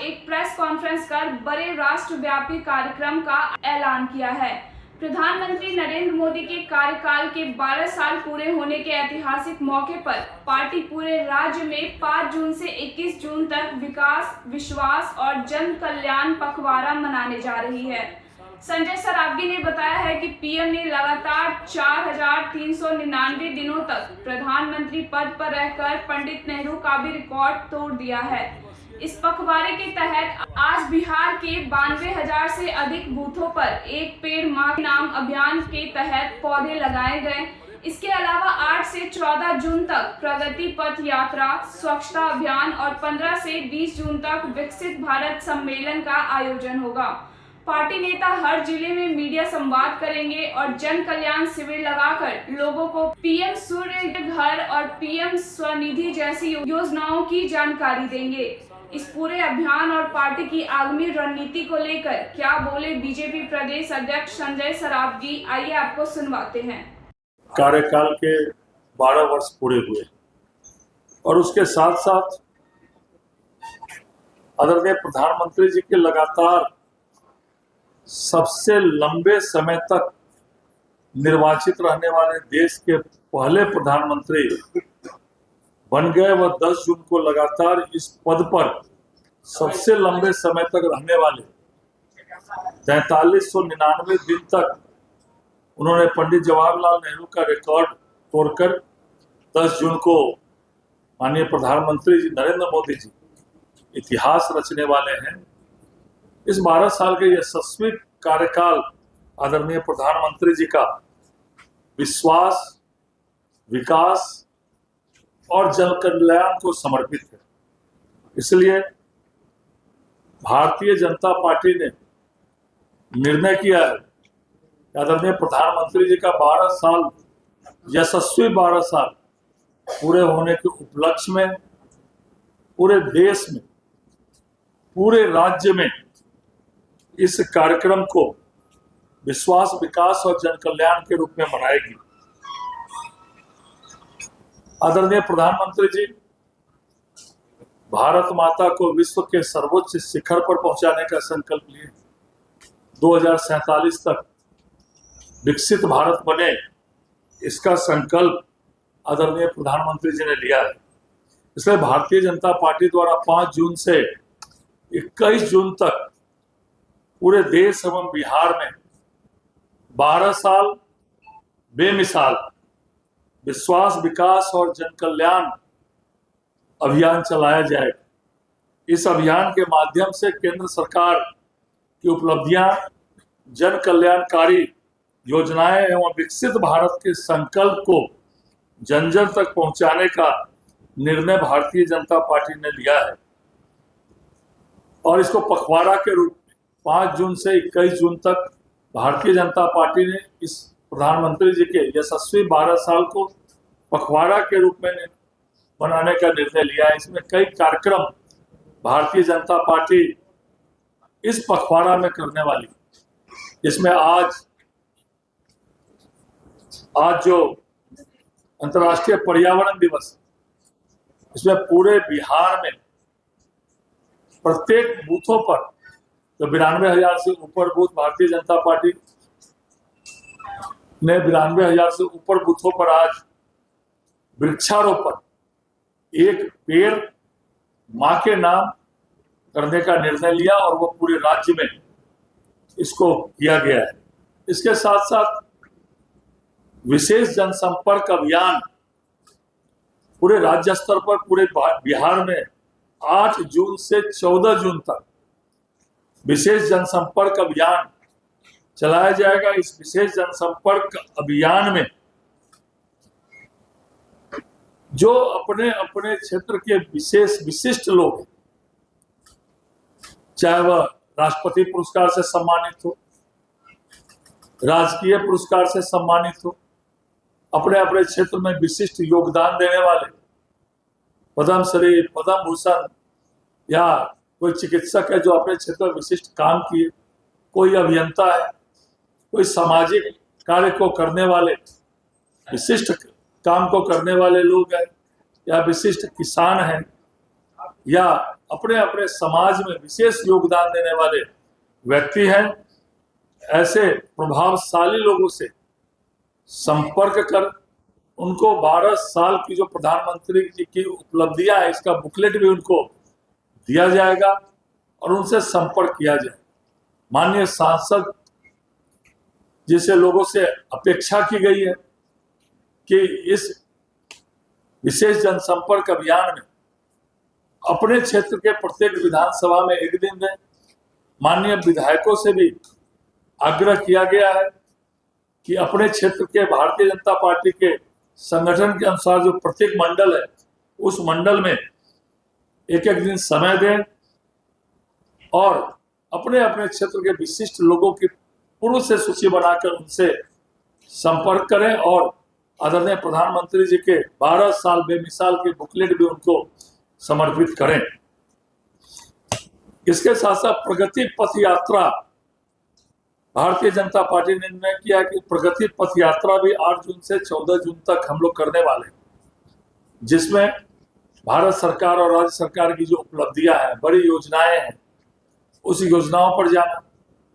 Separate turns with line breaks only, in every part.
आज एक press conference कर बड़े राष्ट्रव्यापी कार्यक्रम का ऐलान किया है। प्रधानमंत्री नरेंद्र मोदी के कार्यकाल के 12 साल पूरे होने के ऐतिहासिक मौके पर पार्टी पूरे राज्य में 5 जून से 21 जून तक विकास, विश्वास और जन कल्याण पखवाड़ा मनाने जा रही है। संजय सरावगी ने बताया है कि पीएम ने लगातार 4,399 दिनों तक प्रधानमंत्री पद पर रहकर पंडित नेहरू का भी रिकॉर्ड तोड़ दिया है। इस पखवाड़े के तहत आज बिहार के 92,000 से अधिक बूथों पर एक पेड़ मां के नाम अभियान के तहत पौधे लगाए गए। इसके अलावा 8 से 14 जून तक प्रगति पथ यात्रा, स्वच्छता अभियान और 15 से 20 जून तक विकसित भारत सम्मेलन का आयोजन होगा। पार्टी नेता हर जिले में मीडिया संवाद करेंगे और जन कल्याण शिविर लगाकर लोगों को पीएम सूर्य घर और पीएम स्वनिधि जैसी योजनाओं की जानकारी देंगे। इस पूरे अभियान और पार्टी की आगामी रणनीति को लेकर क्या बोले बीजेपी प्रदेश अध्यक्ष संजय सरावगी, आइए आपको सुनवाते हैं।
कार्यकाल के 12 वर्ष पूरे हुए और उसके साथ साथ आदरणीय प्रधानमंत्री जी के लगातार सबसे लंबे समय तक निर्वाचित रहने वाले देश के पहले प्रधानमंत्री बन गए। वह 10 जून को लगातार इस पद पर सबसे लंबे समय तक रहने वाले 4399 दिन तक उन्होंने पंडित जवाहरलाल नेहरू का रिकॉर्ड तोड़कर 10 जून को माननीय प्रधानमंत्री जी नरेंद्र मोदी जी इतिहास रचने वाले हैं। इस 12 साल के यशस्वी कार्यकाल आदरणीय प्रधानमंत्री जी का विश्वास, विकास और जन कल्याण को समर्पित है। इसलिए भारतीय जनता पार्टी ने निर्णय किया है कि आदरणीय प्रधानमंत्री जी का 12 साल यशस्वी 12 साल पूरे होने के उपलक्ष्य में पूरे देश में, पूरे राज्य में इस कार्यक्रम को विश्वास, विकास और जन कल्याण के रूप में मनाएगी। आदरणीय प्रधानमंत्री जी भारत माता को विश्व के सर्वोच्च शिखर पर पहुंचाने का संकल्प लिए। 2047 तक विकसित भारत बने, इसका संकल्प आदरणीय प्रधानमंत्री जी ने लिया है। इसलिए भारतीय जनता पार्टी द्वारा 5 जून से 21 जून तक पूरे देश एवं बिहार में 12 साल बेमिसाल विश्वास, विकास और जन कल्याण अभियान चलाया जाएगा। इस अभियान के माध्यम से केंद्र सरकार की उपलब्धियां, जन कल्याणकारी योजनाएं एवं विकसित भारत के संकल्प को जन जन तक पहुंचाने का निर्णय भारतीय जनता पार्टी ने लिया है और इसको पखवाड़ा के रूप में 5 जून से 21 जून तक भारतीय जनता पार्टी ने इस प्रधानमंत्री जी के यशस्वी 12 साल को पखवाड़ा के रूप में मनाने का निर्णय लिया है। इसमें कई कार्यक्रम भारतीय जनता पार्टी इस पखवाड़ा में करने वाली। इसमें आज जो अंतर्राष्ट्रीय पर्यावरण दिवस, इसमें पूरे बिहार में प्रत्येक बूथों पर तो 92,000 से ऊपर बूथ भारतीय जनता पार्टी ने 92,000 से ऊपर बूथों पर आज वृक्षारोपण, एक पेड़ मां के नाम करने का निर्णय लिया और वो पूरे राज्य में इसको किया गया है। इसके साथ साथ विशेष जनसंपर्क अभियान पूरे राज्य स्तर पर पूरे बिहार में 8 जून से 14 जून तक विशेष जनसंपर्क अभियान चलाया जाएगा। इस विशेष जनसंपर्क अभियान में जो अपने अपने क्षेत्र के विशिष्ट लोग, चाहे वह राष्ट्रपति पुरस्कार से सम्मानित हो, राजकीय पुरस्कार से सम्मानित हो, अपने अपने क्षेत्र में विशिष्ट योगदान देने वाले, पद्मश्री, पद्म भूषण या कोई चिकित्सक है जो अपने क्षेत्र में विशिष्ट काम किए, कोई अभियंता है, कोई सामाजिक कार्य को करने वाले, विशिष्ट काम को करने वाले लोग हैं, या विशिष्ट किसान हैं, या अपने अपने समाज में विशेष योगदान देने वाले व्यक्ति हैं। ऐसे प्रभावशाली लोगों से संपर्क कर उनको 12 साल की जो प्रधानमंत्री जी की उपलब्धियां है, इसका बुकलेट भी उनको दिया जाएगा और उनसे संपर्क किया जाए। माननीय सांसद जिसे लोगों से अपेक्षा की गई है कि इस विशेष जनसंपर्क अभियान में अपने क्षेत्र के प्रत्येक विधानसभा में एक दिन दें। माननीय विधायकों से भी आग्रह किया गया है कि अपने क्षेत्र के भारतीय जनता पार्टी के संगठन के अनुसार जो प्रत्येक मंडल है, उस मंडल में एक एक दिन समय दें और अपने अपने क्षेत्र के विशिष्ट लोगों की पूर्व से सूची बनाकर उनसे संपर्क करें और आदरणीय प्रधानमंत्री जी के 12 साल बेमिसाल के बुकलेट भी उनको समर्पित करें। इसके साथ साथ प्रगति पथ यात्रा, भारतीय जनता पार्टी ने निर्णय किया कि प्रगति पथ यात्रा भी 8 जून से 14 जून तक हम लोग करने वाले हैं, जिसमें भारत सरकार और राज्य सरकार की जो उपलब्धियां हैं, बड़ी योजनाएं हैं, उस योजनाओं पर जाना,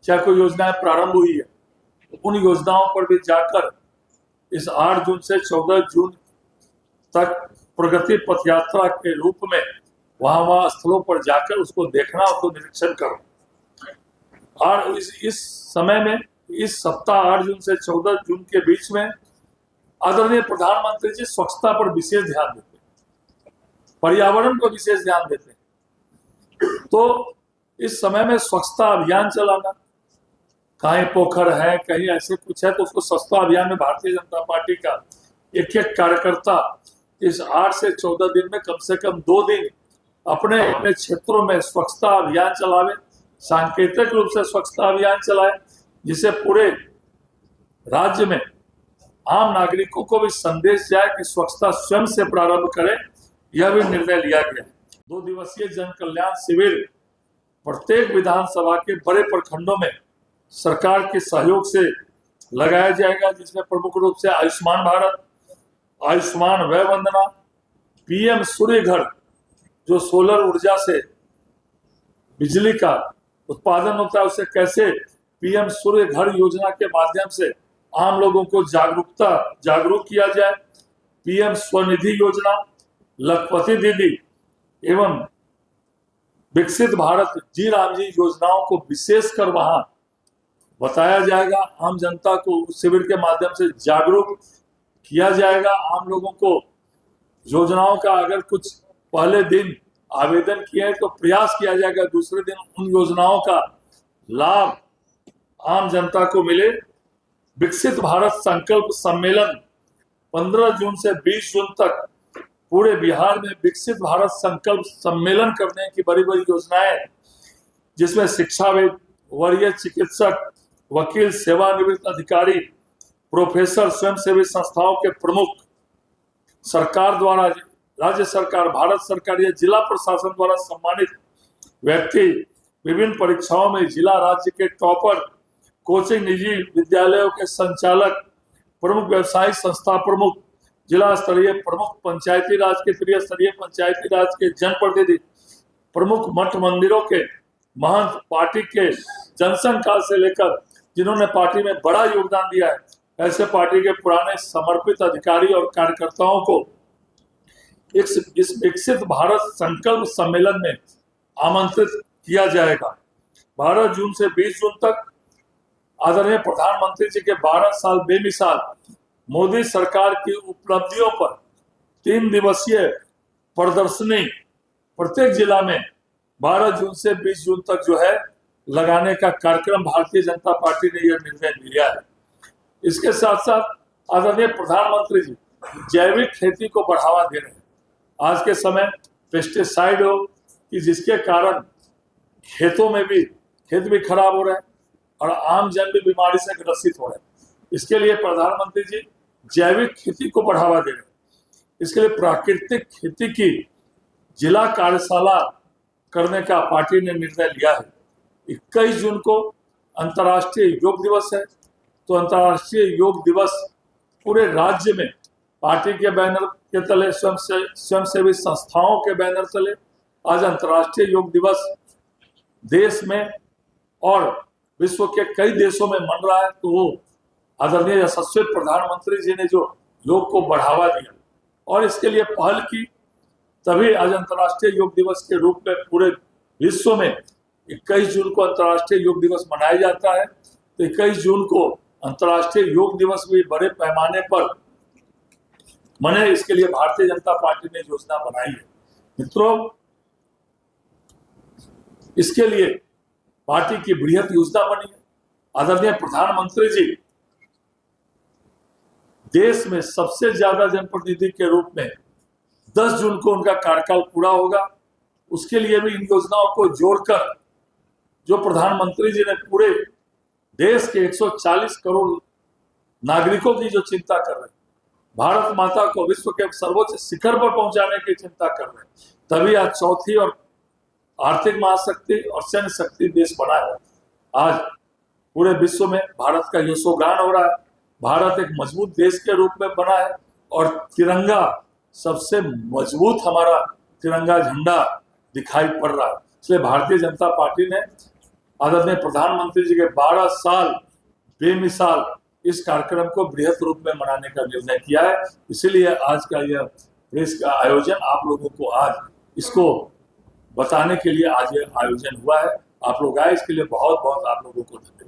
चाहे कोई योजनाएं प्रारंभ हुई है तो उन योजनाओं पर भी जाकर इस 8 जून से 14 जून तक प्रगति पथ यात्रा के रूप में वहां स्थलों पर जाकर उसको देखना, उसको निरीक्षण करना। और इस समय में, इस सप्ताह 8 जून से 14 जून के बीच में आदरणीय प्रधानमंत्री जी स्वच्छता पर विशेष ध्यान देते हैं, पर्यावरण पर विशेष ध्यान देते हैं। तो इस समय में स्वच्छता अभियान चलाना, कहीं पोखर है, कहीं ऐसे कुछ है, तो उसको स्वच्छता अभियान में भारतीय जनता पार्टी का एक एक कार्यकर्ता इस 8 से 14 दिन में कम से कम 2 दिन अपने अपने क्षेत्रों में स्वच्छता अभियान चलावे, सांकेतिक रूप से स्वच्छता अभियान चलाए, जिसे पूरे राज्य में आम नागरिकों को भी संदेश जाए कि स्वच्छता स्वयं से प्रारंभ करें। यह भी निर्णय लिया गया है। 2 दिवसीय जन कल्याण शिविर प्रत्येक विधानसभा के बड़े प्रखंडों में सरकार के सहयोग से लगाया जाएगा, जिसमें प्रमुख रूप से आयुष्मान भारत, आयुष्मान वय वंदना, पीएम सूर्य घर, जो सोलर ऊर्जा से बिजली का उत्पादन होता है, उसे कैसे पीएम सूर्य घर योजना के माध्यम से आम लोगों को जागरूक किया जाए, पीएम स्वनिधि योजना, लखपति दीदी एवं विकसित भारत जी राम जी योजनाओं को विशेषकर वहां बताया जाएगा। आम जनता को उस शिविर के माध्यम से जागरूक किया जाएगा। आम लोगों को योजनाओं का अगर कुछ पहले दिन आवेदन किए तो प्रयास किया जाएगा दूसरे दिन उन योजनाओं का लाभ आम जनता को मिले। विकसित भारत संकल्प सम्मेलन 15 जून से 20 जून तक पूरे बिहार में विकसित भारत संकल्प सम्मेलन करने की बड़ी बड़ी योजनाएं, जिसमें शिक्षाविद, वरीय चिकित्सक, वकील, सेवानिवृत्त अधिकारी, प्रोफेसर, स्वयंसेवी संस्थाओं के प्रमुख, सरकार द्वारा, राज्य सरकार, भारत सरकार या जिला प्रशासन द्वारा सम्मानित व्यक्ति, विभिन्न परीक्षाओं में जिला राज्य के टॉपर, कोचिंग निजी विद्यालयों के संचालक, प्रमुख व्यवसायिक संस्था प्रमुख, जिला स्तरीय प्रमुख, पंचायती राज के त्रिस्तरीय पंचायती राज के जनप्रतिनिधि, प्रमुख मठ मंदिरों के महंत, पार्टी के जनसंघ काल से लेकर जिन्होंने पार्टी में बड़ा योगदान दिया है, ऐसे पार्टी के पुराने समर्पित अधिकारी और कार्यकर्ताओं को इस विकसित भारत संकल्प सम्मेलन में आमंत्रित किया जाएगा। 12 जून से 20 जून तक आदरणीय प्रधानमंत्री जी के 12 साल बेमिसाल मोदी सरकार की उपलब्धियों पर 3 दिवसीय प्रदर्शनी प्रत्येक जिला में 12 जून से 20 जून तक जो है लगाने का कार्यक्रम भारतीय जनता पार्टी ने यह निर्णय लिया है। इसके साथ साथ आदरणीय प्रधानमंत्री जी जैविक खेती को बढ़ावा दे रहे हैं। आज के समय पेस्टिसाइड हो कि जिसके कारण खेतों में भी खेत भी खराब हो रहे हैं और आम जन भी बीमारी से ग्रसित हो रहे हैं। इसके लिए प्रधानमंत्री जी जैविक खेती को बढ़ावा दे रहे हैं। इसके लिए प्राकृतिक खेती की जिला कार्यशाला करने का पार्टी ने निर्णय लिया है। 21 जून को अंतर्राष्ट्रीय योग दिवस है, तो अंतर्राष्ट्रीय योग दिवस पूरे राज्य में पार्टी के बैनर के तले, स्वयंसेवी संस्थाओं के बैनर तले आज अंतर्राष्ट्रीय योग दिवस देश में और विश्व के कई देशों में मन रहा है, तो वो आदरणीय यशस्वी प्रधानमंत्री जी ने जो योग को बढ़ावा दिया और इसके लिए पहल की, तभी आज अंतर्राष्ट्रीय योग दिवस के रूप में पूरे विश्व में 21 जून को अंतर्राष्ट्रीय योग दिवस मनाया जाता है। तो 21 जून को अंतर्राष्ट्रीय योग दिवस भी बड़े पैमाने पर मने, इसके लिए भारतीय जनता पार्टी ने योजना बनाई है। मित्रों, इसके लिए पार्टी की बृहत योजना बनी है। आदरणीय प्रधानमंत्री जी देश में सबसे ज्यादा जनप्रतिनिधि के रूप में 10 जून को उनका कार्यकाल पूरा होगा। उसके लिए भी इन योजनाओं को जोड़कर जो प्रधानमंत्री जी ने पूरे देश के 140 करोड़ नागरिकों की जो चिंता कर रहे हैं, भारत माता को विश्व के सर्वोच्च शिखर पर पहुंचाने की चिंता कर रहे हैं, तभी आज चौथी और आर्थिक महाशक्ति और सैन्य शक्ति देश बना है। आज पूरे विश्व में भारत का यशोगान हो रहा है। भारत एक मजबूत देश के रूप में बना है और तिरंगा सबसे मजबूत, हमारा तिरंगा झंडा दिखाई पड़ रहा है। इसलिए भारतीय जनता पार्टी ने आदरणीय प्रधानमंत्री जी के 12 साल बेमिसाल इस कार्यक्रम को बृहत रूप में मनाने का निर्णय किया है। इसीलिए आज का यह प्रेस का आयोजन आप लोगों को आज इसको बताने के लिए आज यह आयोजन हुआ है। आप लोग आए, इसके लिए बहुत बहुत आप लोगों को धन्यवाद।